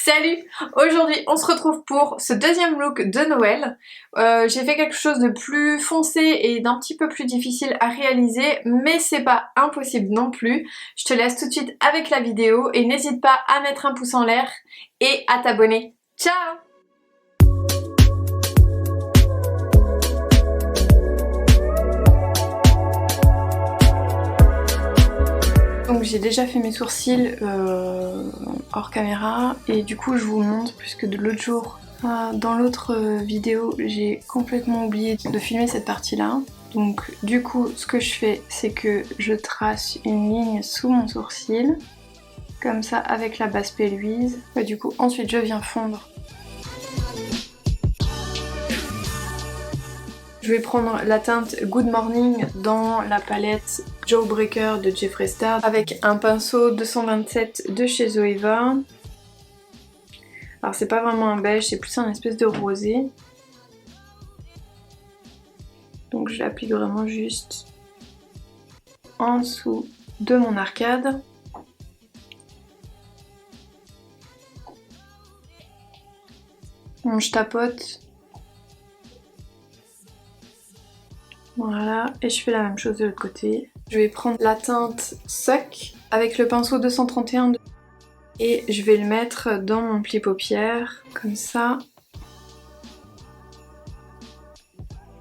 Salut! Aujourd'hui on se retrouve pour ce deuxième look de Noël. J'ai fait quelque chose de plus foncé et d'un petit peu plus difficile à réaliser, mais c'est pas impossible non plus. Je te laisse tout de suite avec la vidéo et n'hésite pas à mettre un pouce en l'air et à t'abonner. Ciao! Donc j'ai déjà fait mes sourcils hors caméra et du coup je vous montre puisque de l'autre jour dans l'autre vidéo j'ai complètement oublié de filmer cette partie là. Donc du coup ce que je fais c'est que je trace une ligne sous mon sourcil comme ça avec la base P-Louise. Du coup ensuite je viens fondre. Je vais prendre la teinte Good Morning dans la palette Jawbreaker de Jeffree Star avec un pinceau 227 de chez Zoeva. Alors c'est pas vraiment un beige, c'est plus un espèce de rosé. Donc je l'applique vraiment juste en dessous de mon arcade. Bon, je tapote. Voilà, et je fais la même chose de l'autre côté. Je vais prendre la teinte Suck avec le pinceau 231 et je vais le mettre dans mon pli paupière, comme ça.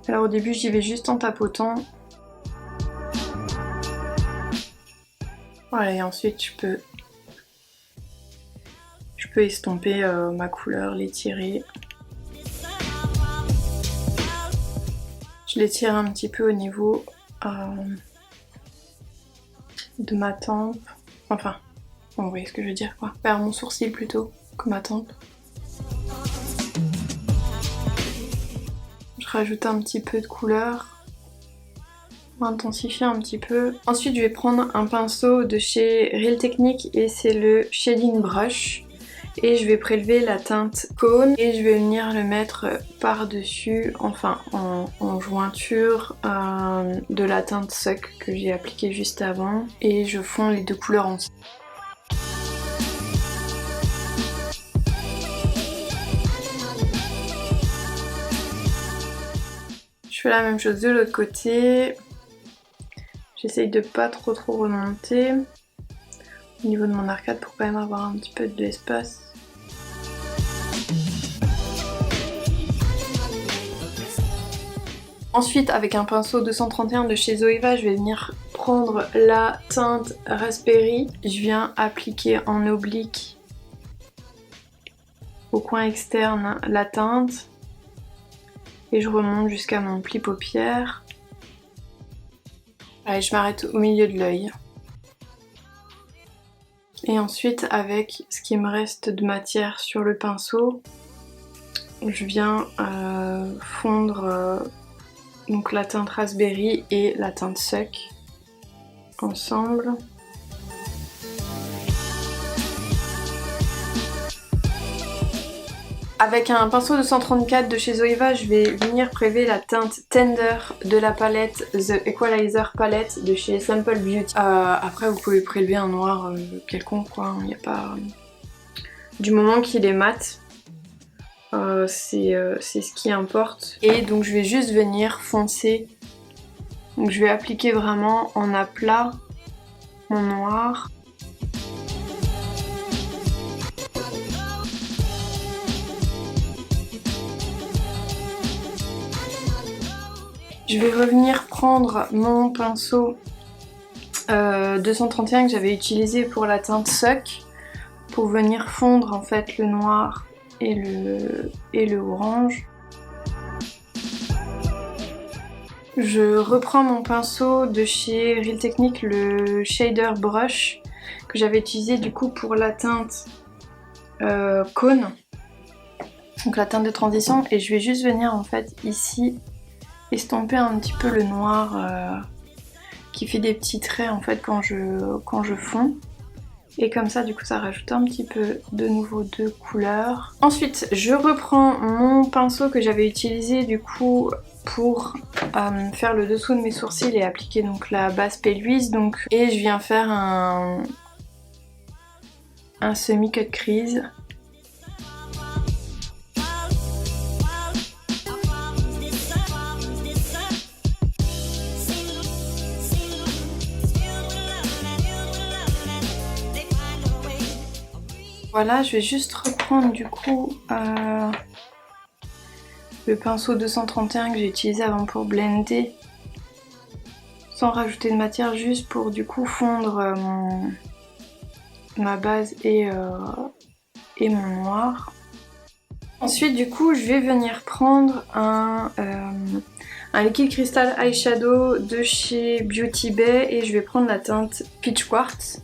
Alors au début j'y vais juste en tapotant. Voilà, et ensuite je peux estomper ma couleur, l'étirer. Je l'étire un petit peu au niveau de ma tempe. Enfin, vous voyez ce que je veux dire quoi. Vers mon sourcil plutôt que ma tempe. Je rajoute un petit peu de couleur. Intensifier un petit peu. Ensuite je vais prendre un pinceau de chez Real Technique et c'est le Shading Brush. Et je vais prélever la teinte Cone et je vais venir le mettre par-dessus, enfin en jointure de la teinte Suck que j'ai appliquée juste avant. Et je fonds les deux couleurs ensemble. Je fais la même chose de l'autre côté. J'essaye de pas trop remonter au niveau de mon arcade pour quand même avoir un petit peu de l'espace. Ensuite avec un pinceau 231 de chez Zoeva, je vais venir prendre la teinte Raspberry. Je viens appliquer en oblique au coin externe la teinte et je remonte jusqu'à mon pli paupière. Allez, je m'arrête au milieu de l'œil. Et ensuite avec ce qui me reste de matière sur le pinceau, je viens fondre donc la teinte Raspberry et la teinte Suck ensemble. Avec un pinceau de 134 de chez Zoeva, je vais venir prélever la teinte Tender de la palette The Equalizer Palette de chez Simple Beauty. Après vous pouvez prélever un noir quelconque quoi, il n'y a pas... Du moment qu'il est mat, c'est ce qui importe. Et donc je vais juste venir foncer. Donc je vais appliquer vraiment en aplat mon noir. Je vais revenir prendre mon pinceau 231 que j'avais utilisé pour la teinte Suck pour venir fondre en fait le noir et le orange. Je reprends mon pinceau de chez Real Technique, le Shader Brush que j'avais utilisé du coup pour la teinte Cone, donc la teinte de transition, et je vais juste venir en fait ici estomper un petit peu le noir qui fait des petits traits en fait quand je fonds. Et comme ça du coup ça rajoute un petit peu de nouveau de couleur. Ensuite je reprends mon pinceau que j'avais utilisé du coup pour faire le dessous de mes sourcils et appliquer donc la base P-Louise donc, et je viens faire un semi-cut crease Voilà, je vais juste reprendre du coup le pinceau 231 que j'ai utilisé avant pour blender sans rajouter de matière, juste pour du coup fondre ma base et mon noir. Ensuite du coup je vais venir prendre un liquide cristal eyeshadow de chez Beauty Bay et je vais prendre la teinte Peach Quartz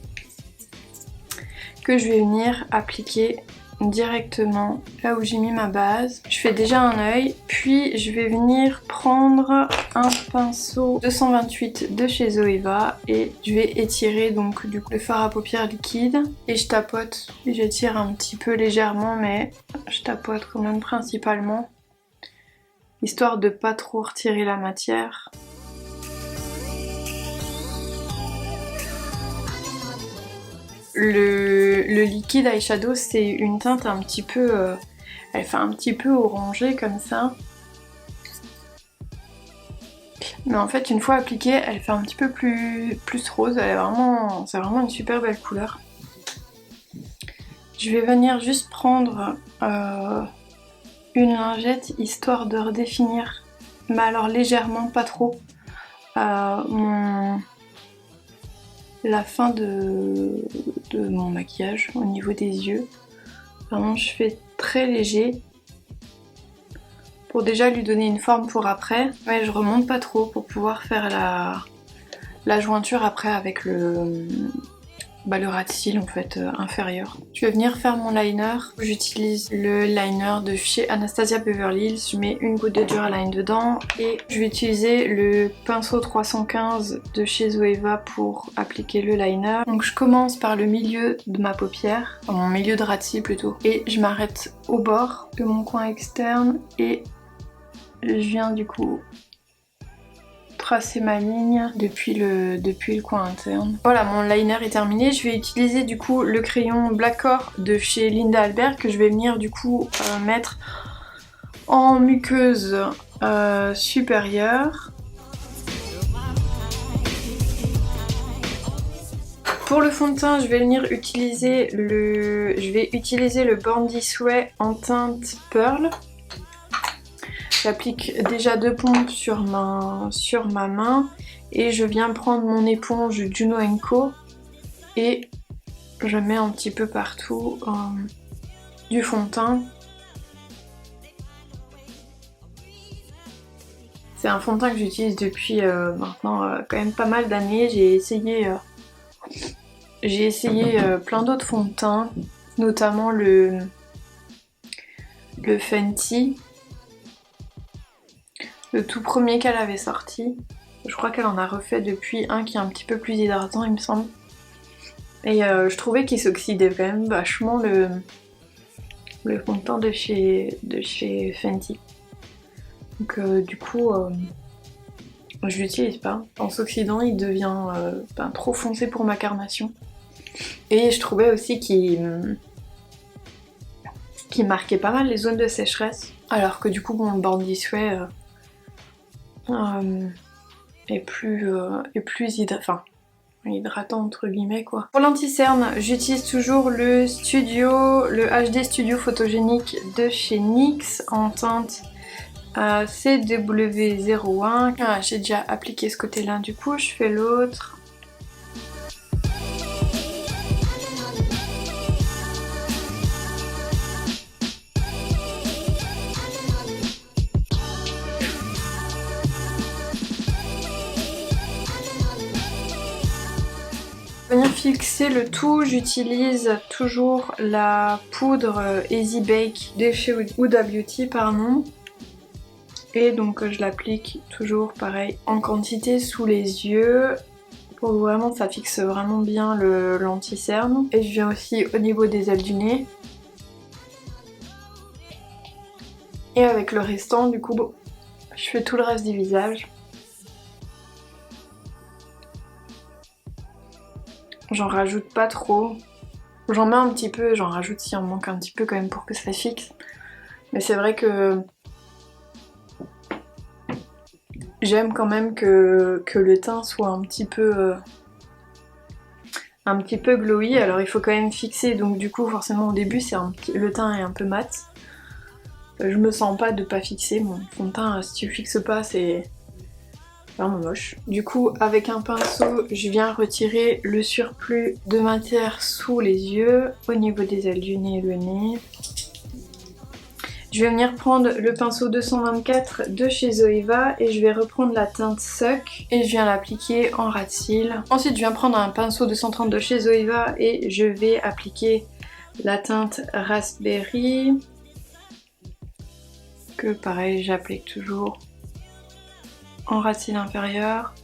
que je vais venir appliquer directement là où j'ai mis ma base. Je fais déjà un œil, puis je vais venir prendre un pinceau 228 de chez Zoeva et je vais étirer donc du coup le fard à paupières liquide et je tapote. J'étire un petit peu légèrement mais je tapote quand même principalement, histoire de pas trop retirer la matière. Le liquide eyeshadow c'est une teinte un petit peu, elle fait un petit peu orangé comme ça. Mais en fait une fois appliquée elle fait un petit peu plus rose, c'est vraiment une super belle couleur. Je vais venir juste prendre une lingette histoire de redéfinir, mais alors légèrement, pas trop, la fin de mon maquillage au niveau des yeux. Vraiment je fais très léger pour déjà lui donner une forme pour après, mais je remonte pas trop pour pouvoir faire la jointure après avec le ras de cils en fait inférieur. Je vais venir faire mon liner. J'utilise le liner de chez Anastasia Beverly Hills. Je mets une goutte de Duraline dedans et je vais utiliser le pinceau 315 de chez Zoeva pour appliquer le liner. Donc je commence par le milieu de ma paupière, enfin mon milieu de ras de cils plutôt, et je m'arrête au bord de mon coin externe et je viens du coup tracer ma ligne depuis le coin interne. Voilà, mon liner est terminé. Je vais utiliser du coup le crayon Black Core de chez Linda Albert que je vais venir du coup mettre en muqueuse supérieure. Pour le fond de teint, je vais venir utiliser le Born This Way en teinte Pearl. J'applique déjà 2 pompes sur ma main et je viens prendre mon éponge Juno & Co et je mets un petit peu partout du fond de teint. C'est un fond de teint que j'utilise depuis maintenant quand même pas mal d'années. J'ai essayé plein d'autres fonds de teint, notamment le Fenty. Le tout premier qu'elle avait sorti. Je crois qu'elle en a refait depuis un qui est un petit peu plus hydratant il me semble. Et je trouvais qu'il s'oxydait quand même vachement le fond de teint de chez Fenty. Donc du coup je l'utilise pas. En s'oxydant il devient trop foncé pour ma carnation. Et je trouvais aussi qu'il marquait pas mal les zones de sécheresse. Alors que du coup bon, le Born This Way est plus hydratant entre guillemets quoi. Pour l'anti-cerne, j'utilise toujours le HD Studio Photogénique de chez NYX en teinte CW01. Ah, j'ai déjà appliqué ce côté-là, du coup je fais l'autre. Pour venir fixer le tout, j'utilise toujours la poudre Easy Bake de chez Huda Beauty, pardon. Et donc je l'applique toujours pareil en quantité sous les yeux pour que vraiment ça fixe vraiment bien l'anti-cerne. Et je viens aussi au niveau des ailes du nez. Et avec le restant du coup je fais tout le reste du visage. J'en rajoute pas trop. J'en mets un petit peu, j'en rajoute s'il en manque un petit peu quand même pour que ça fixe. Mais c'est vrai que j'aime quand même que le teint soit un petit peu un petit peu glowy. Alors il faut quand même fixer, donc du coup forcément au début le teint est un peu mat. Je me sens pas de pas fixer mon fond de teint, si tu fixes pas c'est vraiment moche. Du coup avec un pinceau je viens retirer le surplus de matière sous les yeux, au niveau des ailes du nez et le nez. Je vais venir prendre le pinceau 224 de chez Zoeva et je vais reprendre la teinte Suck et je viens l'appliquer en ras de cils. Ensuite je viens prendre un pinceau 230 de chez Zoeva et je vais appliquer la teinte Raspberry que pareil j'applique toujours en ras de cils inférieur,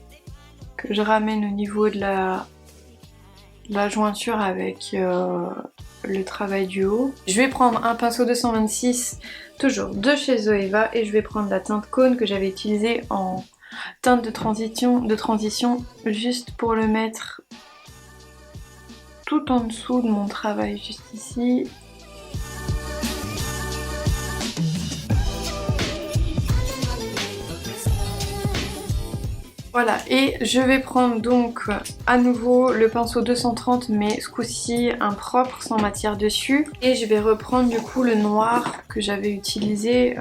que je ramène au niveau de la jointure avec le travail du haut. Je vais prendre un pinceau 226 toujours de chez Zoeva et je vais prendre la teinte Cône que j'avais utilisée en teinte de transition juste pour le mettre tout en dessous de mon travail, juste ici. Voilà, et je vais prendre donc à nouveau le pinceau 230 mais ce coup-ci un propre sans matière dessus. Et je vais reprendre du coup le noir que j'avais utilisé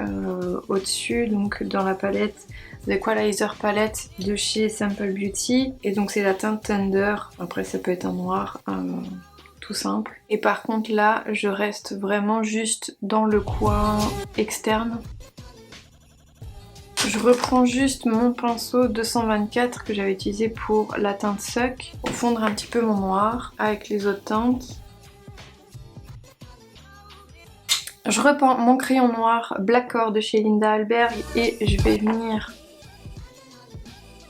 au-dessus, donc dans la palette The Equalizer Palette de chez Simple Beauty. Et donc c'est la teinte Thunder, après ça peut être un noir tout simple. Et par contre là je reste vraiment juste dans le coin externe. Je reprends juste mon pinceau 224 que j'avais utilisé pour la teinte Suck pour fondre un petit peu mon noir avec les autres teintes. Je reprends mon crayon noir Blackcore de chez Linda Alberg et je vais venir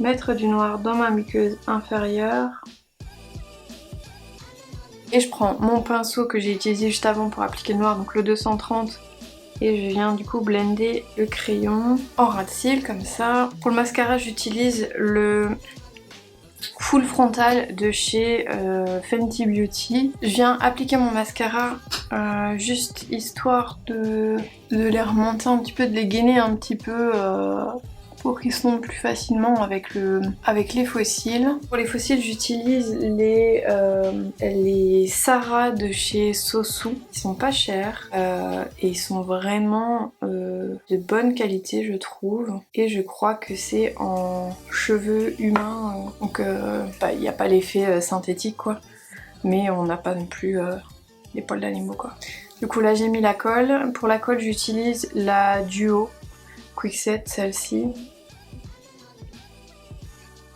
mettre du noir dans ma muqueuse inférieure. Et je prends mon pinceau que j'ai utilisé juste avant pour appliquer le noir, donc le 230. Et je viens du coup blender le crayon en ras de cils comme ça. Pour le mascara j'utilise le Full Frontal de chez Fenty Beauty. Je viens appliquer mon mascara juste histoire de les remonter un petit peu, de les gainer un petit peu pour qu'ils se montent plus facilement avec les fossiles. Pour les fossiles j'utilise les Sarah de chez Sosu. Ils sont pas chers et ils sont vraiment de bonne qualité je trouve. Et je crois que c'est en cheveux humains, donc il n'y a pas l'effet synthétique quoi. Mais on n'a pas non plus les poils d'animaux quoi. Du coup là j'ai mis la colle. Pour la colle j'utilise la Duo Quickset, celle-ci.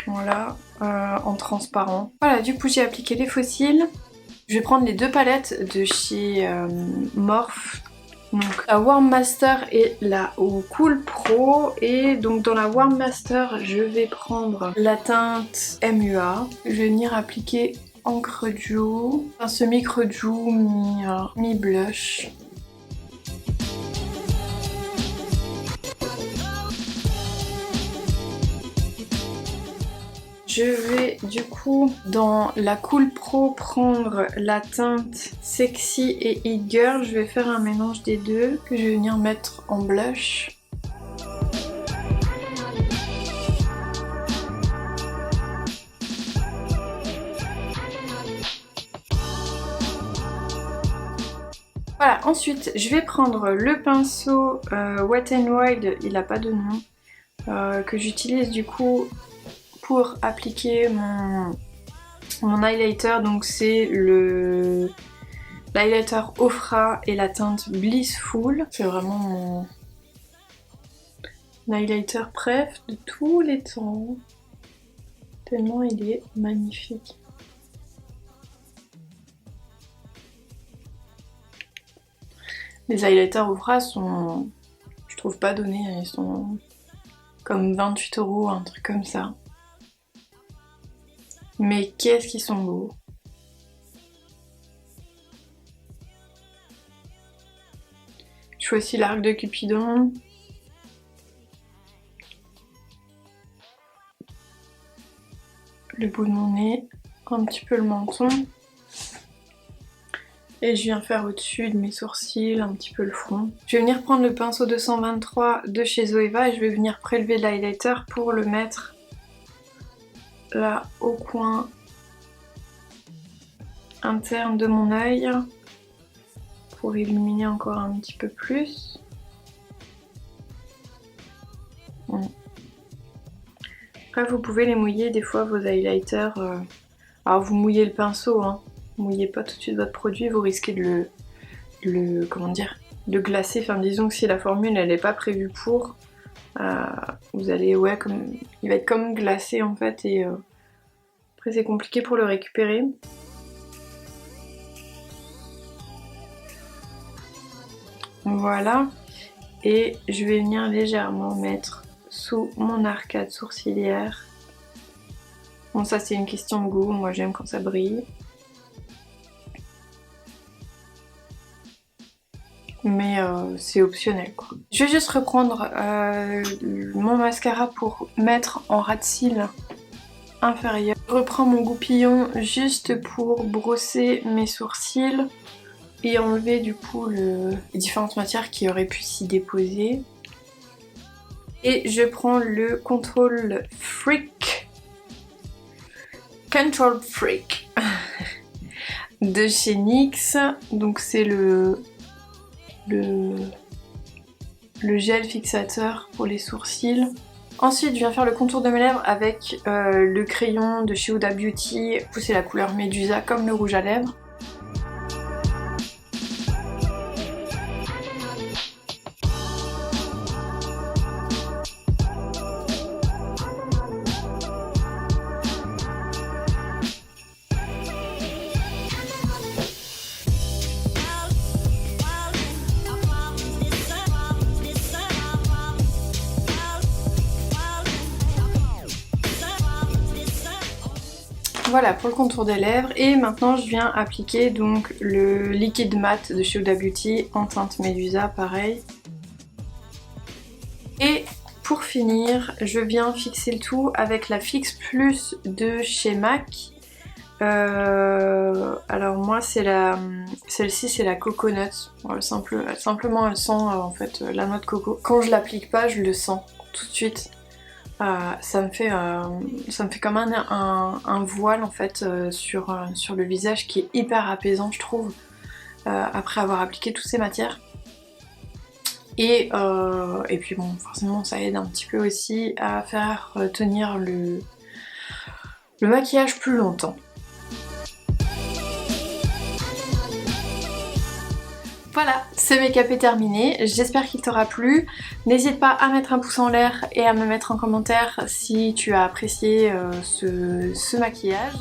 Voilà, en transparent. Voilà, du coup j'ai appliqué les fossiles. Je vais prendre les deux palettes de chez Morphe. Donc la Warm Master et la Cool Pro. Et donc dans la Warm Master, je vais prendre la teinte MUA. Je vais venir appliquer en creux de joue. Un semi-creux de joue, mi-blush. Je vais du coup dans la Cool Pro prendre la teinte Sexy et It Girl. Je vais faire un mélange des deux que je vais venir mettre en blush. Voilà, ensuite je vais prendre le pinceau Wet n Wild, il n'a pas de nom, que j'utilise du coup pour appliquer mon highlighter. Donc c'est l'highlighter Ofra et la teinte Blissful. C'est vraiment mon highlighter préf de tous les temps. Tellement il est magnifique. Les highlighters Ofra sont, je trouve pas donnés, ils sont comme 28 €, un truc comme ça. Mais qu'est-ce qu'ils sont beaux! Je fais aussi l'arc de Cupidon. Le bout de mon nez, un petit peu le menton. Et je viens faire au-dessus de mes sourcils, un petit peu le front. Je vais venir prendre le pinceau 223 de chez Zoeva et je vais venir prélever l'highlighter pour le mettre là au coin interne de mon œil pour illuminer encore un petit peu plus. Après vous pouvez les mouiller des fois vos highlighters. Alors vous mouillez le pinceau, hein. Vous mouillez pas tout de suite votre produit, vous risquez de de glacer. Enfin disons que si la formule elle n'est pas prévue pour, vous allez il va être comme glacé en fait et après c'est compliqué pour le récupérer. Voilà, et je vais venir légèrement mettre sous mon arcade sourcilière. Bon ça c'est une question de goût, moi j'aime quand ça brille. Mais c'est optionnel quoi. Je vais juste reprendre mon mascara pour mettre en ras de cils inférieur. Je reprends mon goupillon juste pour brosser mes sourcils et enlever du coup les différentes matières qui auraient pu s'y déposer. Et je prends le Control Freak de chez NYX. Donc c'est le gel fixateur pour les sourcils. Ensuite, je viens faire le contour de mes lèvres avec le crayon de chez Huda Beauty. C'est la couleur Médusa comme le rouge à lèvres. Voilà pour le contour des lèvres, et maintenant je viens appliquer donc le liquide mat de chez Huda Beauty en teinte Médusa, pareil. Et pour finir, je viens fixer le tout avec la Fix Plus de chez MAC. Alors moi celle-ci c'est la Coconut. Simplement elle sent en fait la noix de coco. Quand je l'applique pas, je le sens tout de suite. Ça me fait comme un voile en fait sur le visage qui est hyper apaisant je trouve après avoir appliqué toutes ces matières. Et puis bon forcément ça aide un petit peu aussi à faire tenir le maquillage plus longtemps. Voilà, ce make-up est terminé, j'espère qu'il t'aura plu. N'hésite pas à mettre un pouce en l'air et à me mettre en commentaire si tu as apprécié ce maquillage.